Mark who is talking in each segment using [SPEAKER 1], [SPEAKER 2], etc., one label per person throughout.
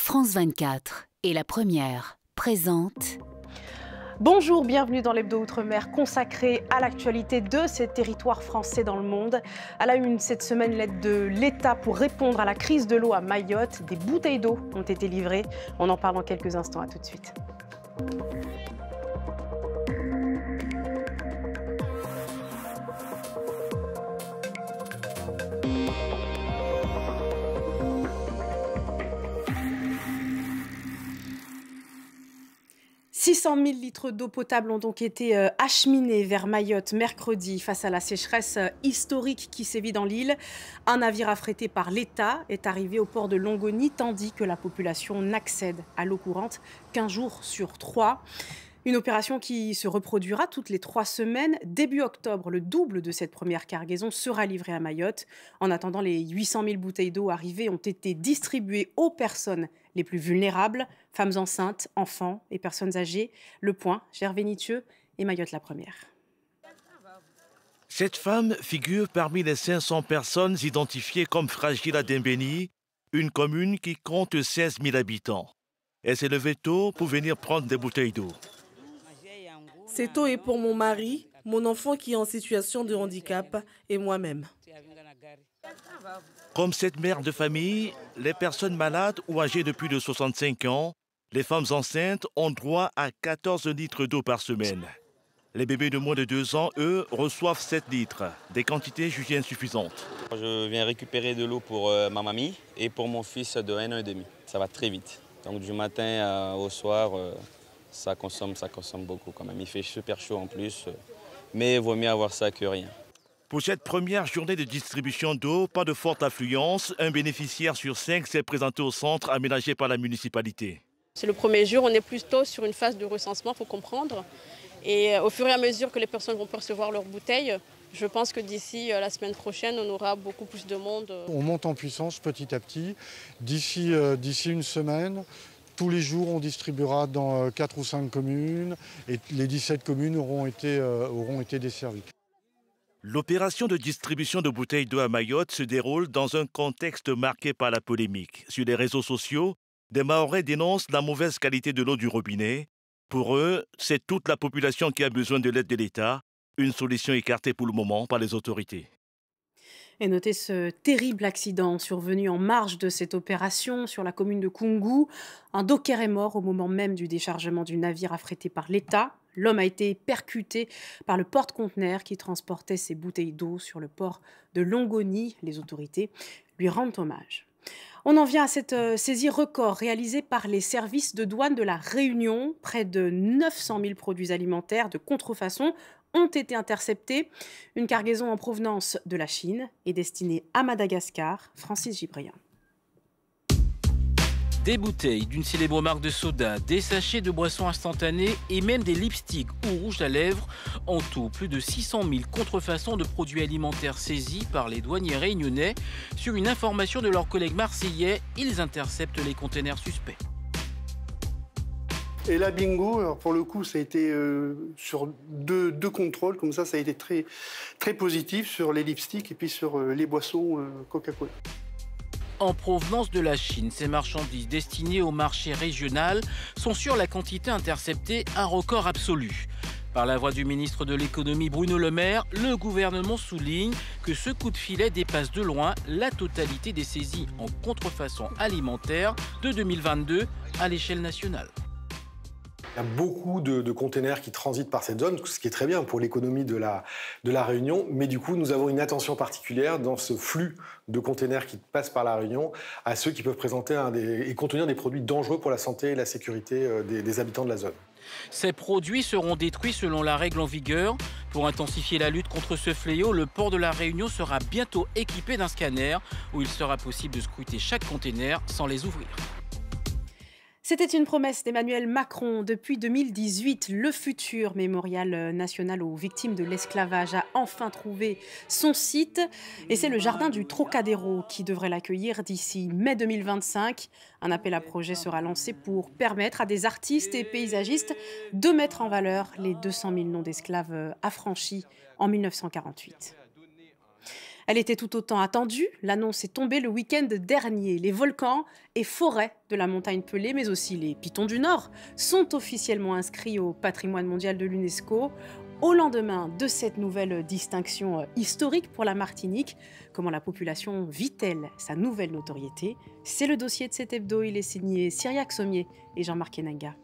[SPEAKER 1] France 24 et La Première présente.
[SPEAKER 2] Bonjour, bienvenue dans l'Hebdo Outre-mer consacré à l'actualité de ces territoires français dans le monde. À la une cette semaine, l'aide de l'État pour répondre à la crise de l'eau à Mayotte. Des bouteilles d'eau ont été livrées. On en parle dans quelques instants, à tout de suite. « 600 000 litres d'eau potable ont donc été acheminés vers Mayotte mercredi face à la sécheresse historique qui sévit dans l'île. Un navire affrété par l'État est arrivé au port de Longoni tandis que la population n'accède à l'eau courante qu'un jour sur 3. Une opération qui se reproduira toutes les 3 semaines. Début octobre, le double de cette première cargaison sera livré à Mayotte. En attendant, les 800 000 bouteilles d'eau arrivées ont été distribuées aux personnes les plus vulnérables, femmes enceintes, enfants et personnes âgées. Le Point, Gervais Nitieux et Mayotte la Première.
[SPEAKER 3] Cette femme figure parmi les 500 personnes identifiées comme fragiles à Dembéni, une commune qui compte 16 000 habitants. Elle s'est levée tôt pour venir prendre des bouteilles d'eau.
[SPEAKER 4] Cette eau est pour mon mari, mon enfant qui est en situation de handicap et moi-même.
[SPEAKER 3] Comme cette mère de famille, les personnes malades ou âgées de plus de 65 ans, les femmes enceintes ont droit à 14 litres d'eau par semaine. Les bébés de moins de 2 ans, eux, reçoivent 7 litres, des quantités jugées insuffisantes.
[SPEAKER 5] Je viens récupérer de l'eau pour ma mamie et pour mon fils de 1 an et demi. Ça va très vite. Donc du matin au soir, ça consomme beaucoup quand même. Il fait super chaud en plus, mais il vaut mieux avoir ça que rien.
[SPEAKER 3] Pour cette première journée de distribution d'eau, pas de forte affluence. Un bénéficiaire sur 5 s'est présenté au centre aménagé par la municipalité.
[SPEAKER 6] C'est le premier jour, on est plutôt sur une phase de recensement, il faut comprendre. Et au fur et à mesure que les personnes vont percevoir leurs bouteilles, je pense que d'ici la semaine prochaine, on aura beaucoup plus de monde.
[SPEAKER 7] On monte en puissance petit à petit. D'ici une semaine, tous les jours, on distribuera dans 4 ou 5 communes et les 17 communes auront été desservies.
[SPEAKER 3] L'opération de distribution de bouteilles d'eau à Mayotte se déroule dans un contexte marqué par la polémique. Sur les réseaux sociaux, des Mahorais dénoncent la mauvaise qualité de l'eau du robinet. Pour eux, c'est toute la population qui a besoin de l'aide de l'État, une solution écartée pour le moment par les autorités.
[SPEAKER 2] Et notez ce terrible accident survenu en marge de cette opération sur la commune de Koungou. Un docker est mort au moment même du déchargement du navire affrété par l'État. L'homme a été percuté par le porte-conteneur qui transportait ses bouteilles d'eau sur le port de Longoni. Les autorités lui rendent hommage. On en vient à cette saisie record réalisée par les services de douane de la Réunion. Près de 900 000 produits alimentaires de contrefaçon ont été interceptés. Une cargaison en provenance de la Chine est destinée à Madagascar. Francis Gibrian.
[SPEAKER 8] Des bouteilles d'une célèbre marque de soda, des sachets de boissons instantanées et même des lipsticks ou rouges à lèvres. En tout, plus de 600 000 contrefaçons de produits alimentaires saisis par les douaniers réunionnais. Sur une information de leurs collègues marseillais, ils interceptent les containers suspects.
[SPEAKER 9] Et là, bingo, alors pour le coup, ça a été sur deux contrôles, comme ça a été très, très positif sur les lipsticks et puis sur les boissons Coca-Cola.
[SPEAKER 8] En provenance de la Chine, ces marchandises destinées au marché régional sont sur la quantité interceptée un record absolu. Par la voix du ministre de l'économie Bruno Le Maire, le gouvernement souligne que ce coup de filet dépasse de loin la totalité des saisies en contrefaçon alimentaire de 2022 à l'échelle nationale.
[SPEAKER 10] Il y a beaucoup de containers qui transitent par cette zone, ce qui est très bien pour l'économie de la Réunion. Mais du coup, nous avons une attention particulière dans ce flux de containers qui passent par la Réunion à ceux qui peuvent présenter et contenir des produits dangereux pour la santé et la sécurité des habitants de la zone.
[SPEAKER 8] Ces produits seront détruits selon la règle en vigueur. Pour intensifier la lutte contre ce fléau, le port de la Réunion sera bientôt équipé d'un scanner où il sera possible de scruter chaque container sans les ouvrir.
[SPEAKER 2] C'était une promesse d'Emmanuel Macron. Depuis 2018, le futur mémorial national aux victimes de l'esclavage a enfin trouvé son site. Et c'est le jardin du Trocadéro qui devrait l'accueillir d'ici mai 2025. Un appel à projet sera lancé pour permettre à des artistes et paysagistes de mettre en valeur les 200 000 noms d'esclaves affranchis en 1948. Elle était tout autant attendue. L'annonce est tombée le week-end dernier. Les volcans et forêts de la montagne Pelée, mais aussi les pitons du Nord, sont officiellement inscrits au patrimoine mondial de l'UNESCO. Au lendemain de cette nouvelle distinction historique pour la Martinique, comment la population vit-elle sa nouvelle notoriété? C'est le dossier de cet hebdo. Il est signé Cyriaque Sommier et Jean-Marc Enanga.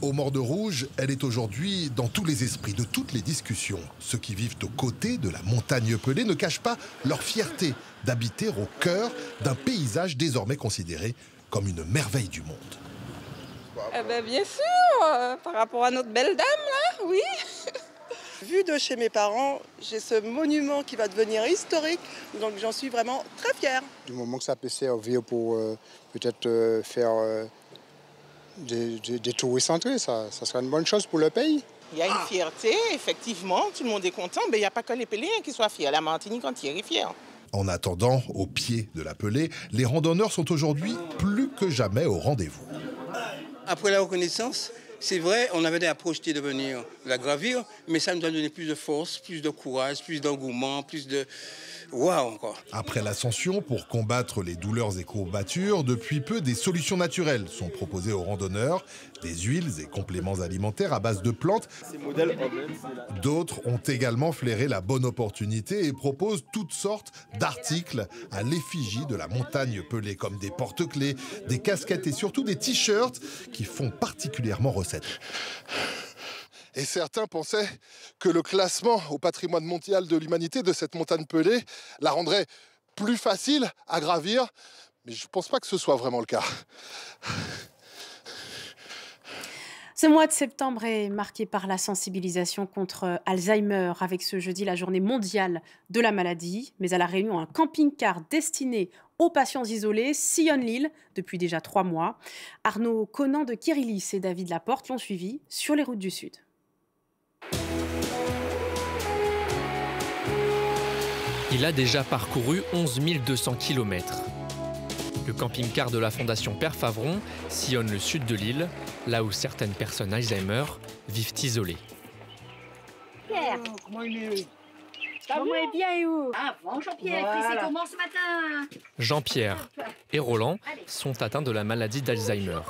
[SPEAKER 11] Au Morne Rouge, elle est aujourd'hui dans tous les esprits, de toutes les discussions. Ceux qui vivent aux côtés de la montagne Pelée ne cachent pas leur fierté d'habiter au cœur d'un paysage désormais considéré comme une merveille du monde.
[SPEAKER 12] Bien sûr, par rapport à notre belle dame, là, oui.
[SPEAKER 13] Vu de chez mes parents, j'ai ce monument qui va devenir historique, donc j'en suis vraiment très fière.
[SPEAKER 14] Du moment que ça peut servir pour peut-être faire des touristes centrés, ça sera une bonne chose pour le pays.
[SPEAKER 12] Il y a une fierté, effectivement, tout le monde est content, mais il n'y a pas que les Péléens qui soient fiers, la Martinique entière est fière.
[SPEAKER 11] En attendant, au pied de la Pelée, les randonneurs sont aujourd'hui plus que jamais au rendez-vous.
[SPEAKER 15] Après la reconnaissance, c'est vrai, on avait déjà projeté de venir la gravir, mais ça nous a donné plus de force, plus de courage, plus d'engouement, plus de... Waouh encore.
[SPEAKER 11] Après l'ascension, pour combattre les douleurs et courbatures, depuis peu, des solutions naturelles sont proposées aux randonneurs. Des huiles et compléments alimentaires à base de plantes. D'autres ont également flairé la bonne opportunité et proposent toutes sortes d'articles à l'effigie de la montagne Pelée, comme des porte-clés, des casquettes et surtout des t-shirts qui font particulièrement recette. Et certains pensaient que le classement au patrimoine mondial de l'humanité de cette montagne Pelée la rendrait plus facile à gravir, mais je ne pense pas que ce soit vraiment le cas.
[SPEAKER 2] Ce mois de septembre est marqué par la sensibilisation contre Alzheimer, avec ce jeudi la journée mondiale de la maladie. Mais à La Réunion, un camping-car destiné aux patients isolés sillonne l'île depuis déjà 3 mois. Arnaud Conan de Kirilis et David Laporte l'ont suivi sur les routes du Sud.
[SPEAKER 16] Il a déjà parcouru 11 200 km. Le camping-car de la Fondation Père Favron sillonne le sud de l'île, là où certaines personnes Alzheimer vivent isolées.
[SPEAKER 17] Pierre, comment il est? Comment est bien où? Ah bon, Jean-Pierre, c'est comment ce matin?
[SPEAKER 16] Jean-Pierre et Roland sont atteints de la maladie d'Alzheimer.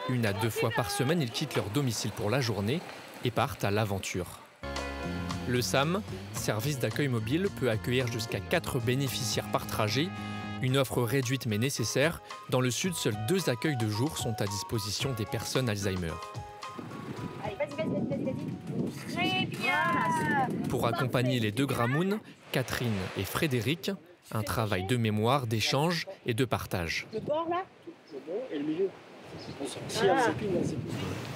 [SPEAKER 16] 1 à 2 fois par semaine, ils quittent leur domicile pour la journée et partent à l'aventure. Le SAM, service d'accueil mobile, peut accueillir jusqu'à 4 bénéficiaires par trajet. Une offre réduite mais nécessaire. Dans le sud, seuls 2 accueils de jour sont à disposition des personnes Alzheimer.
[SPEAKER 17] Allez, vas-y. Très bien.
[SPEAKER 16] Pour accompagner les 2 Gramounes, Catherine et Frédéric, un travail de mémoire, d'échange et de partage.
[SPEAKER 17] Le bord là?
[SPEAKER 18] Le bord et le milieu.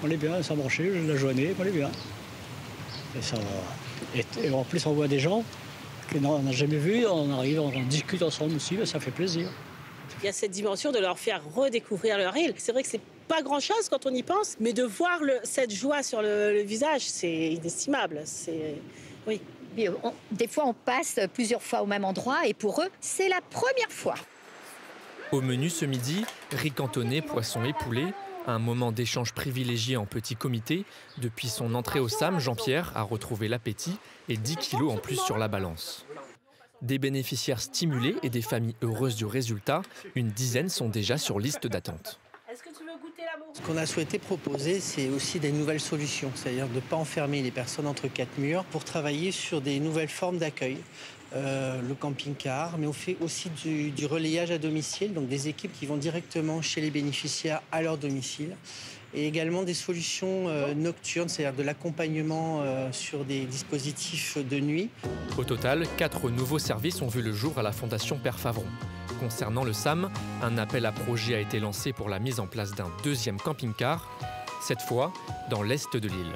[SPEAKER 18] On est bien, ça a marché la journée, on est bien. Et, ça, et en plus, on voit des gens qu'on n'a jamais vus, on arrive, on discute ensemble aussi, ça fait plaisir.
[SPEAKER 19] Il y a cette dimension de leur faire redécouvrir leur île. C'est vrai que c'est pas grand-chose quand on y pense, mais de voir cette joie sur le visage, c'est inestimable. Oui.
[SPEAKER 17] Des fois, on passe plusieurs fois au même endroit et pour eux, c'est la première fois.
[SPEAKER 16] Au menu ce midi, riz cantonné, poisson et poulet. Un moment d'échange privilégié en petit comité. Depuis son entrée au SAM, Jean-Pierre a retrouvé l'appétit et 10 kilos en plus sur la balance. Des bénéficiaires stimulés et des familles heureuses du résultat, une dizaine sont déjà sur liste d'attente.
[SPEAKER 20] Ce qu'on a souhaité proposer, c'est aussi des nouvelles solutions, c'est-à-dire de ne pas enfermer les personnes entre 4 murs pour travailler sur des nouvelles formes d'accueil. Le camping-car, mais on fait aussi du relayage à domicile, donc des équipes qui vont directement chez les bénéficiaires à leur domicile, et également des solutions nocturnes, c'est-à-dire de l'accompagnement sur des dispositifs de nuit.
[SPEAKER 16] Au total, 4 nouveaux services ont vu le jour à la Fondation Père Favron. Concernant le SAM, un appel à projet a été lancé pour la mise en place d'un 2e camping-car, cette fois dans l'est de l'île.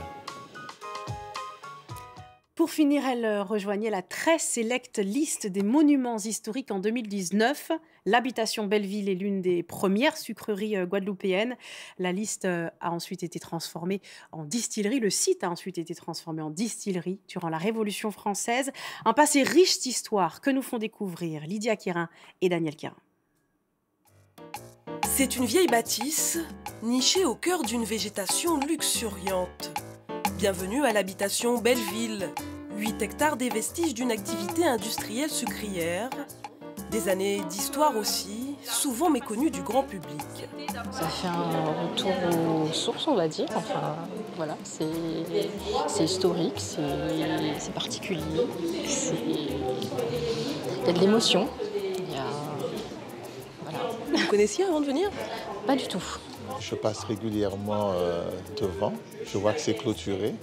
[SPEAKER 2] Pour finir, elle rejoignait la très sélecte liste des monuments historiques en 2019. L'habitation Belleville est l'une des premières sucreries guadeloupéennes. La liste a ensuite été transformée en distillerie. Le site a ensuite été transformé en distillerie durant la Révolution française. Un passé riche d'histoire que nous font découvrir Lydia Quérin et Daniel Quérin.
[SPEAKER 21] C'est une vieille bâtisse nichée au cœur d'une végétation luxuriante. Bienvenue à l'habitation Belleville, 8 hectares des vestiges d'une activité industrielle sucrière. Des années d'histoire aussi, souvent méconnues du grand public.
[SPEAKER 1] Ça fait un retour aux sources, on va dire. Enfin, voilà, c'est historique, c'est particulier. Il y a de l'émotion. Voilà.
[SPEAKER 21] Vous connaissiez avant de venir?
[SPEAKER 1] Pas du tout.
[SPEAKER 22] Je passe régulièrement devant. Je vois que c'est clôturé.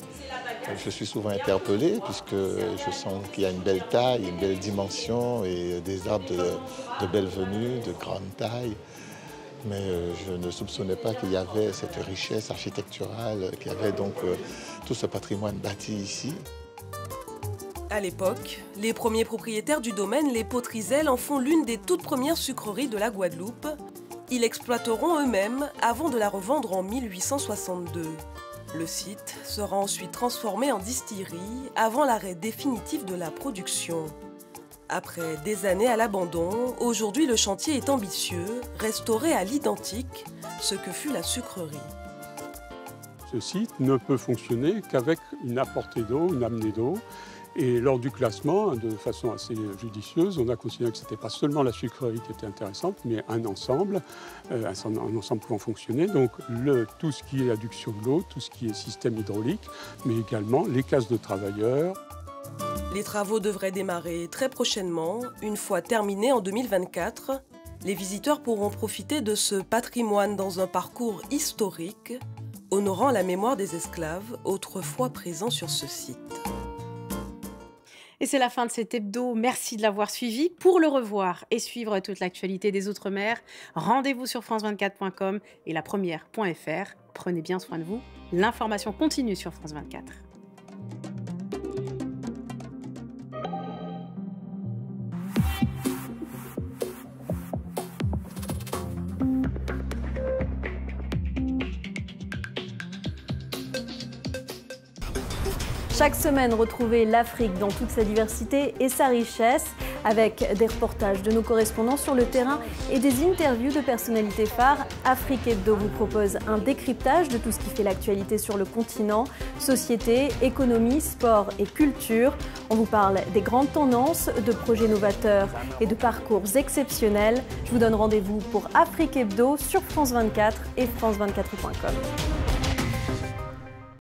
[SPEAKER 22] Je suis souvent interpellé puisque je sens qu'il y a une belle taille, une belle dimension et des arbres de belle venue, de grande taille. Mais je ne soupçonnais pas qu'il y avait cette richesse architecturale, qu'il y avait donc tout ce patrimoine bâti ici.
[SPEAKER 21] À l'époque, les premiers propriétaires du domaine, les Potrizelles, en font l'une des toutes premières sucreries de la Guadeloupe. Ils l'exploiteront eux-mêmes avant de la revendre en 1862. Le site sera ensuite transformé en distillerie avant l'arrêt définitif de la production. Après des années à l'abandon, aujourd'hui le chantier est ambitieux, restauré à l'identique, ce que fut la sucrerie.
[SPEAKER 23] Ce site ne peut fonctionner qu'avec une apportée d'eau, une amenée d'eau. Et lors du classement, de façon assez judicieuse, on a considéré que ce n'était pas seulement la sucrerie qui était intéressante, mais un ensemble pouvant fonctionner. Donc tout ce qui est adduction de l'eau, tout ce qui est système hydraulique, mais également les cases de travailleurs.
[SPEAKER 21] Les travaux devraient démarrer très prochainement. Une fois terminés en 2024, les visiteurs pourront profiter de ce patrimoine dans un parcours historique, honorant la mémoire des esclaves autrefois présents sur ce site.
[SPEAKER 2] Et c'est la fin de cet hebdo. Merci de l'avoir suivi. Pour le revoir et suivre toute l'actualité des Outre-mer, rendez-vous sur france24.com et la première.fr. Prenez bien soin de vous. L'information continue sur France 24.
[SPEAKER 24] Chaque semaine, retrouvez l'Afrique dans toute sa diversité et sa richesse, avec des reportages de nos correspondants sur le terrain et des interviews de personnalités phares. Afrique Hebdo vous propose un décryptage de tout ce qui fait l'actualité sur le continent, société, économie, sport et culture. On vous parle des grandes tendances, de projets novateurs et de parcours exceptionnels. Je vous donne rendez-vous pour Afrique Hebdo sur France 24 et france24.com.